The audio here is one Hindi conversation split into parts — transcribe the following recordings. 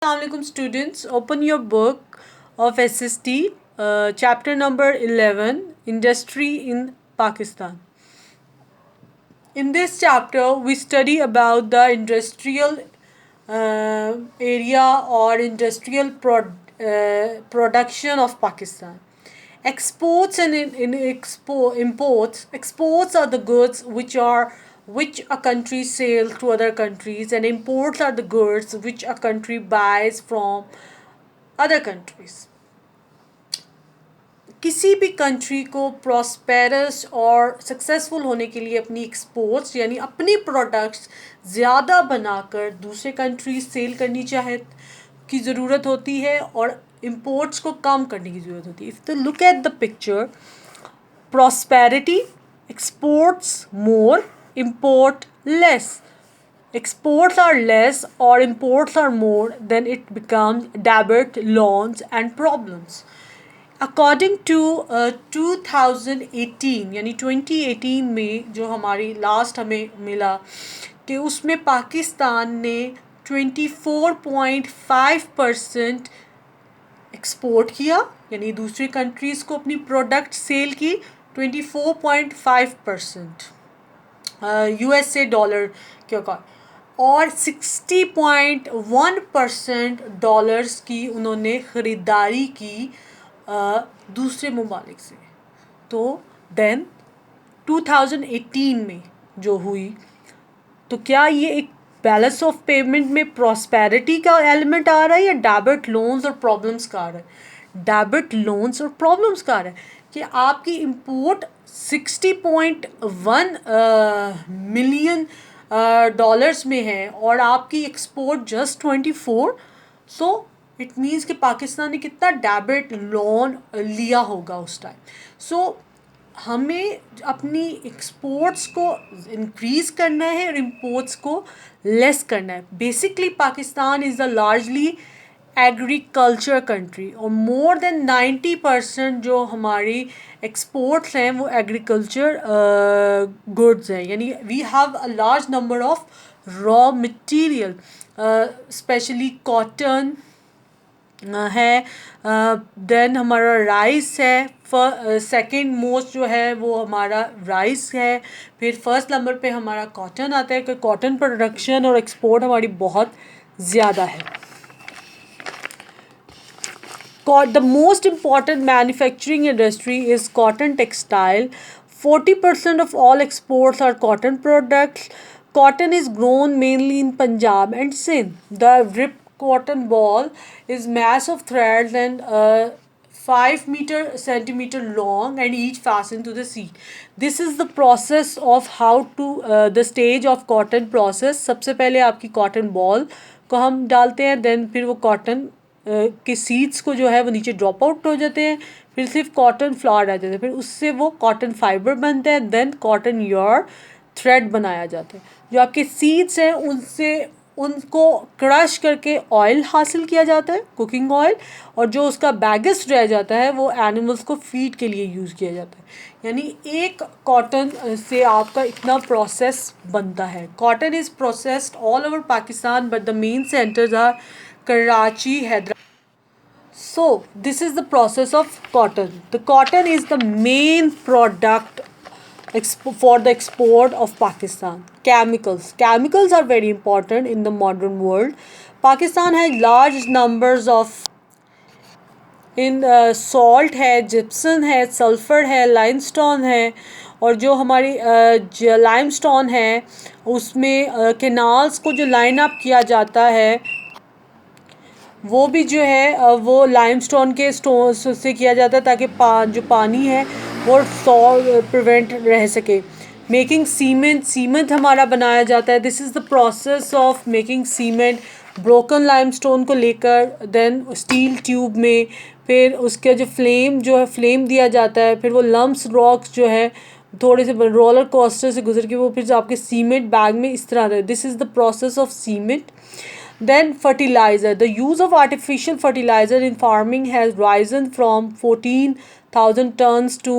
Assalamualaikum students, open your book of SST, chapter number 11, Industry in Pakistan. In this chapter, we study about the industrial area or industrial production of Pakistan. Exports and imports. Exports are the goods which a country sells to other countries, and imports are the goods which a country buys from other countries. किसी भी कंट्री को प्रॉस्पेरस और सक्सेसफुल होने के लिए अपनी एक्सपोर्ट्स यानी अपनी प्रोडक्ट्स ज़्यादा बनाकर दूसरे कंट्रीज सेल करनी चाहे की ज़रूरत होती है और इंपोर्ट्स को कम करने की ज़रूरत होती है. If the look at the picture, prosperity, exports more, import less. Exports are less or imports are more, then it becomes debt, loans and problems. According to 2018 यानी 2018 में जो हमारी लास्ट हमें मिला कि उसमें पाकिस्तान ने 24.5% एक्सपोर्ट किया यानी दूसरी कंट्रीज़ को अपनी प्रोडक्ट सेल की 24.5% USA डॉलर के अकॉर्डिंग और 60.1% डॉलर्स की उन्होंने ख़रीदारी की दूसरे ममालिक से. तो देन 2018 में जो हुई तो क्या ये एक बैलेंस ऑफ पेमेंट में प्रॉस्पेरिटी का एलिमेंट आ रहा है या डेबिट लोन्स और प्रॉब्लम्स का आ रहा है? डेबिट लोन्स और प्रॉब्लम्स का आ रहा है कि आपकी इंपोर्ट 60.1 मिलियन डॉलर्स में है और आपकी export just 24. So it means कि पाकिस्तान ने कितना डेबिट लोन लिया होगा उस टाइम. सो हमें अपनी एक्सपोर्ट्स को इंक्रीज़ करना है और इंपोर्ट्स को लेस करना है. Basically Pakistan is the largely agriculture country और मोर देन 90% जो हमारी एक्सपोर्ट्स हैं वो एग्रीकल्चर गुड्स हैं. यानी we have a large number of raw material, specially cotton है, देन हमारा राइस है. सेकंड मोस्ट जो है वो हमारा राइस है. फिर फर्स्ट नंबर पे हमारा कॉटन आता है कि कॉटन प्रोडक्शन और एक्सपोर्ट हमारी बहुत ज़्यादा है. The most important manufacturing industry is cotton textile. 40% of all exports are cotton products. Cotton is grown mainly in Punjab and Sindh. The rip cotton ball is mass of threads and 5 centimeter long and each fastened to the seed. This is the process of how to the stage of cotton process. सबसे पहले आपकी cotton ball को हम डालते हैं, then फिर वो cotton के सीड्स को जो है वो नीचे ड्रॉप आउट हो जाते हैं, फिर सिर्फ कॉटन फ्लावर रह जाते हैं, फिर उससे वो कॉटन फाइबर बनता है, देन कॉटन यार्न थ्रेड बनाया जाता है. जो आपके सीड्स हैं उनसे उनको क्रश करके ऑयल हासिल किया जाता है, कुकिंग ऑयल, और जो उसका बैगेस्ट रह जाता है वो एनिमल्स को फीड के लिए यूज़ किया जाता है. यानी एक कॉटन से आपका इतना प्रोसेस बनता है. Cotton is processed all over Pakistan but the main centres are Karachi, Hyderabad. So this is the process of cotton. The cotton is the main product for the export of Pakistan. Chemicals are very important in the modern world. Pakistan has large numbers of salt है, gypsum है, सल्फर है, लाइमस्टोन है, और जो हमारी लाइमस्टोन है उसमें कैनाल्स को जो लाइन अप किया जाता है वो भी जो है वो लाइमस्टोन के स्टोन से किया जाता है ताकि जो पानी है वो प्रिवेंट रह सके. मेकिंग सीमेंट हमारा बनाया जाता है. This is the process of making cement. Broken limestone को लेकर देन स्टील ट्यूब में फिर उसके जो फ्लेम दिया जाता है, फिर वो लम्प्स रॉक्स जो है थोड़े से रोलर कोस्टर से गुजर के वो फिर आपके सीमेंट बैग में इस तरह आता है. This is the process of cement. Then fertilizer. The use of artificial fertilizer in farming has risen from 14,000 tons to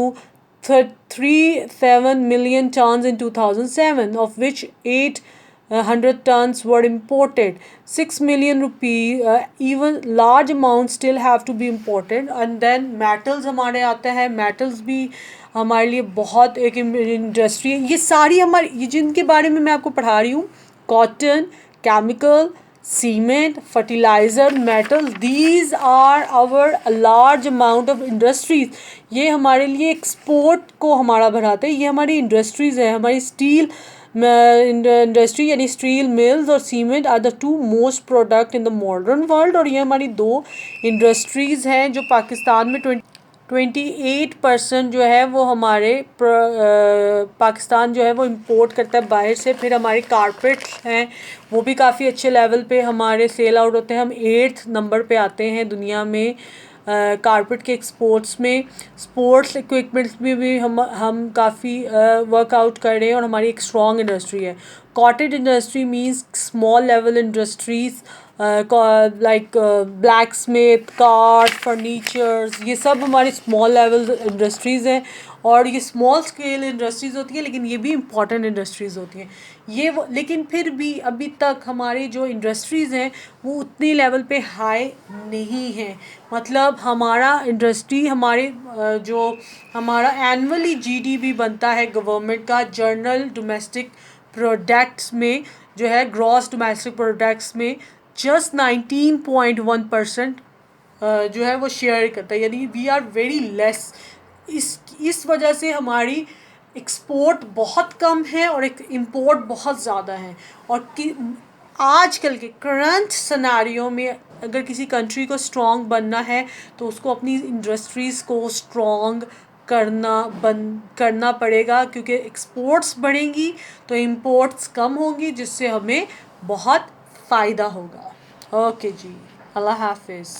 37 million tons in 2007, of which 8 100 tons were imported. 6 million rupee, even large amounts still have to be imported. And then metals हमारे आता है, metals भी हमारे लिए बहुत एक इंडस्ट्री है। ये सारी हमारी, ये जिनके बारे में मैं आपको पढ़ा रही हूँ, cotton, chemical, cement, fertilizer, metals, these are our large amount of industries. ये हमारे लिए एक्सपोर्ट को हमारा बढ़ाते हैं। ये हमारी इंडस्ट्रीज़ है। हमारी स्टील इंडस्ट्री यानी स्टील मिल्स और cement are the two most product in the modern world. और ये हमारी दो इंडस्ट्रीज़ हैं जो पाकिस्तान में 28% जो है वो हमारे पाकिस्तान जो है वो इंपोर्ट करता है बाहर से। फिर हमारे कारपेट्स हैं, वो भी काफ़ी अच्छे लेवल पे हमारे सेल आउट होते हैं। हम 8th नंबर पे आते हैं दुनिया में कारपेट के एक्सपोर्ट्स में। स्पोर्ट्स इक्विपमेंट्स में भी हम काफ़ी वर्कआउट कर रहे हैं और हमारी एक स्ट्रॉन्ग इंडस्ट्री है। Cottage industry means small level industries like black Smith, card, furnitures, ये सब हमारी स्मॉल लेवल इंडस्ट्रीज़ हैं। और ये स्मॉल स्केल इंडस्ट्रीज़ होती हैं, लेकिन ये भी इम्पॉर्टेंट इंडस्ट्रीज़ होती हैं। लेकिन फिर भी अभी तक हमारी जो इंडस्ट्रीज़ हैं वो उतनी लेवल पे हाई नहीं हैं। मतलब हमारा इंडस्ट्री हमारे जो हमारा एनुअली जीडीपी बनता है गवर्नमेंट का, जर्नल डोमेस्टिक प्रोडक्ट्स में जो है, ग्रॉस डोमेस्टिक प्रोडक्ट्स में जस्ट 19.1% जो है वो शेयर करता है, यानी वी आर वेरी लेस। इस वजह से हमारी एक्सपोर्ट बहुत कम है और एक इम्पोर्ट बहुत ज़्यादा है। और कि आजकल के करंट सिनेरियो में अगर किसी कंट्री को स्ट्रॉन्ग बनना है तो उसको अपनी इंडस्ट्रीज़ को स्ट्रॉन्ग करना पड़ेगा, क्योंकि एक्सपोर्ट्स बढ़ेंगी तो इम्पोर्ट्स कम होंगी, जिससे हमें बहुत फ़ायदा होगा। ओके जी, अल्लाह हाफिज़।